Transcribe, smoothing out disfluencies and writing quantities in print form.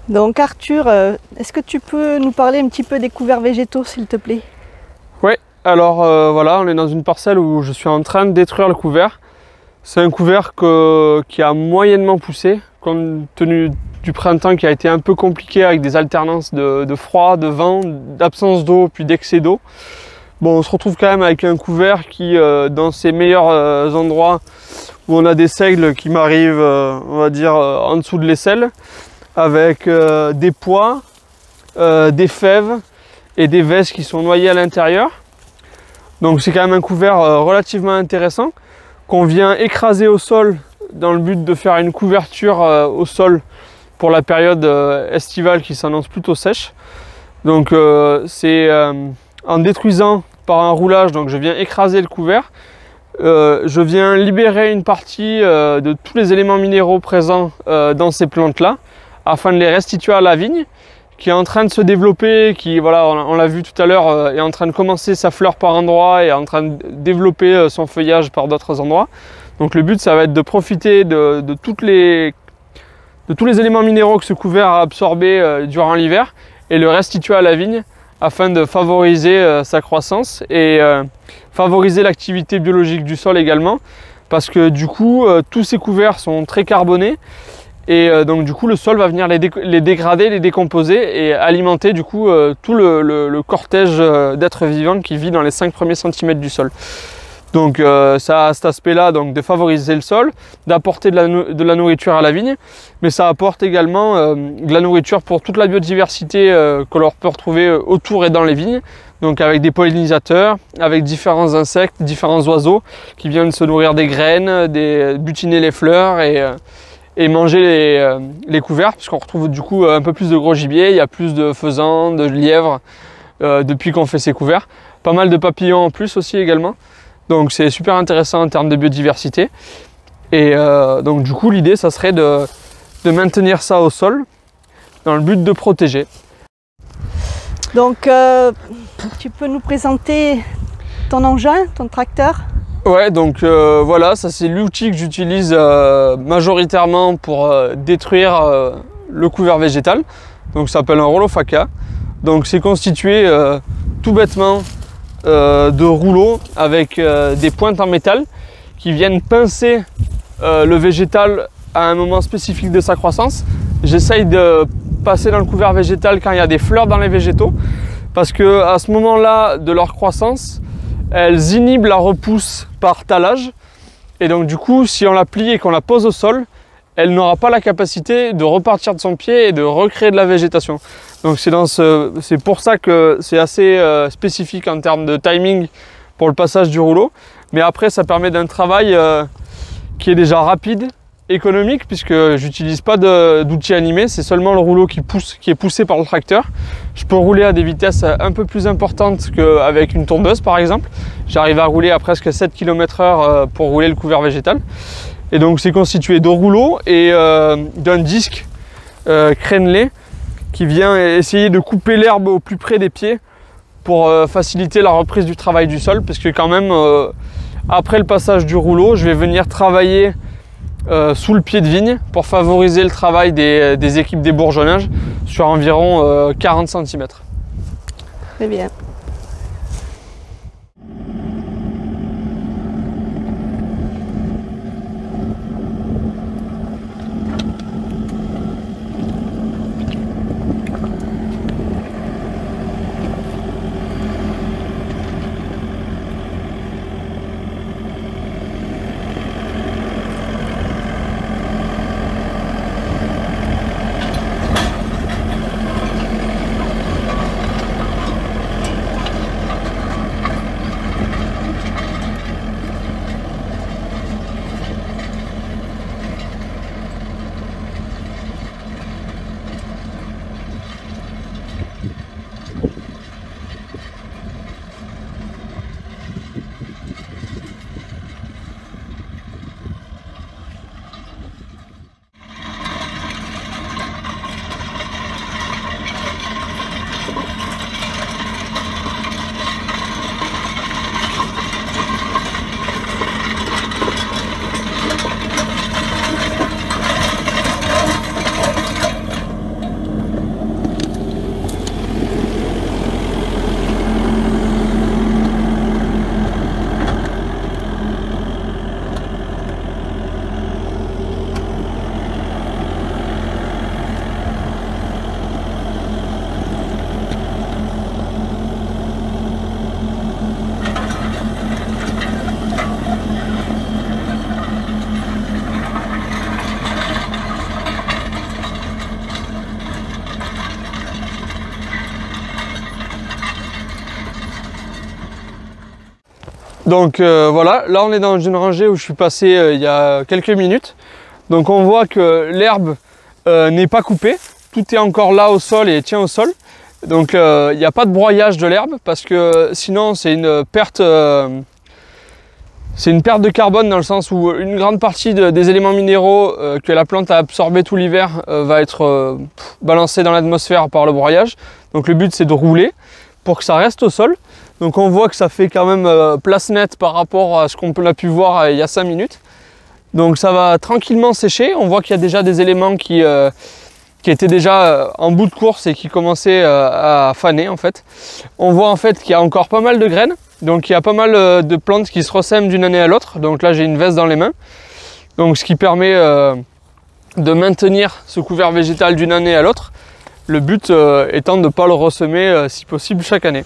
Donc Arthur, est-ce que tu peux nous parler un petit peu des couverts végétaux, s'il te plaît? Oui, alors voilà, on est dans une parcelle où je suis en train de détruire le couvert. C'est un couvert qui a moyennement poussé, compte tenu du printemps qui a été un peu compliqué avec des alternances de froid, de vent, d'absence d'eau, puis d'excès d'eau. Bon, on se retrouve quand même avec un couvert qui, dans ses meilleurs endroits où on a des seigles qui m'arrivent, on va dire, en dessous de l'aisselle, avec des pois, des fèves et des vesses qui sont noyées à l'intérieur. Donc c'est quand même un couvert relativement intéressant qu'on vient écraser au sol dans le but de faire une couverture au sol pour la période estivale qui s'annonce plutôt sèche. Donc c'est en détruisant par un roulage, donc je viens écraser le couvert, je viens libérer une partie de tous les éléments minéraux présents dans ces plantes-là, afin de les restituer à la vigne, qui est en train de se développer, qui, voilà, on l'a vu tout à l'heure, est en train de commencer sa fleur par endroits et en train de développer son feuillage par d'autres endroits. Donc le but, ça va être de profiter de tous les éléments minéraux que ce couvert a absorbés durant l'hiver et le restituer à la vigne afin de favoriser sa croissance et favoriser l'activité biologique du sol également, parce que du coup, tous ces couverts sont très carbonés. Et donc du coup le sol va venir les dégrader, les décomposer et alimenter du coup tout le cortège d'êtres vivants qui vit dans les 5 premiers centimètres du sol. Donc ça a cet aspect-là donc de favoriser le sol, d'apporter de la nourriture à la vigne, mais ça apporte également de la nourriture pour toute la biodiversité que l'on peut retrouver autour et dans les vignes. Donc avec des pollinisateurs, avec différents insectes, différents oiseaux qui viennent se nourrir des graines, butiner les fleurs et manger les couverts, puisqu'on retrouve du coup un peu plus de gros gibier, il y a plus de faisans, de lièvres depuis qu'on fait ces couverts. Pas mal de papillons en plus aussi également. Donc c'est super intéressant en termes de biodiversité. Et donc du coup l'idée ça serait de maintenir ça au sol dans le but de protéger. Donc tu peux nous présenter ton engin, ton tracteur? Ouais, donc voilà, ça c'est l'outil que j'utilise majoritairement pour détruire le couvert végétal. Donc ça s'appelle un rouleau Faca. Donc c'est constitué tout bêtement de rouleaux avec des pointes en métal qui viennent pincer le végétal à un moment spécifique de sa croissance. J'essaye de passer dans le couvert végétal quand il y a des fleurs dans les végétaux, parce que à ce moment-là de leur croissance, elles inhibent la repousse par talage, et donc du coup si on la plie et qu'on la pose au sol, elle n'aura pas la capacité de repartir de son pied et de recréer de la végétation. Donc c'est pour ça que c'est assez spécifique en termes de timing pour le passage du rouleau, mais après ça permet d'un travail qui est déjà rapide, économique, puisque j'utilise pas d'outils animés, c'est seulement le rouleau qui est poussé par le tracteur. Je peux rouler à des vitesses un peu plus importantes qu'avec une tondeuse par exemple. J'arrive à rouler à presque 7 km/h pour rouler le couvert végétal. Et donc c'est constitué de rouleaux et d'un disque crénelé qui vient essayer de couper l'herbe au plus près des pieds pour faciliter la reprise du travail du sol, parce que quand même après le passage du rouleau, je vais venir travailler sous le pied de vigne pour favoriser le travail des équipes débourgeonnage sur environ 40 cm. Très bien. Donc voilà, là on est dans une rangée où je suis passé il y a quelques minutes. Donc on voit que l'herbe n'est pas coupée, tout est encore là au sol et tient au sol. Donc il n'y a pas de broyage de l'herbe parce que sinon c'est une perte de carbone, dans le sens où une grande partie des éléments minéraux que la plante a absorbés tout l'hiver va être balancée dans l'atmosphère par le broyage. Donc le but c'est de rouler pour que ça reste au sol. Donc on voit que ça fait quand même place nette par rapport à ce qu'on a pu voir il y a 5 minutes. Donc ça va tranquillement sécher. On voit qu'il y a déjà des éléments qui étaient déjà en bout de course et qui commençaient à faner en fait. On voit en fait qu'il y a encore pas mal de graines. Donc il y a pas mal de plantes qui se ressèment d'une année à l'autre. Donc là j'ai une veste dans les mains. Donc ce qui permet de maintenir ce couvert végétal d'une année à l'autre. Le but étant de ne pas le ressemer si possible chaque année.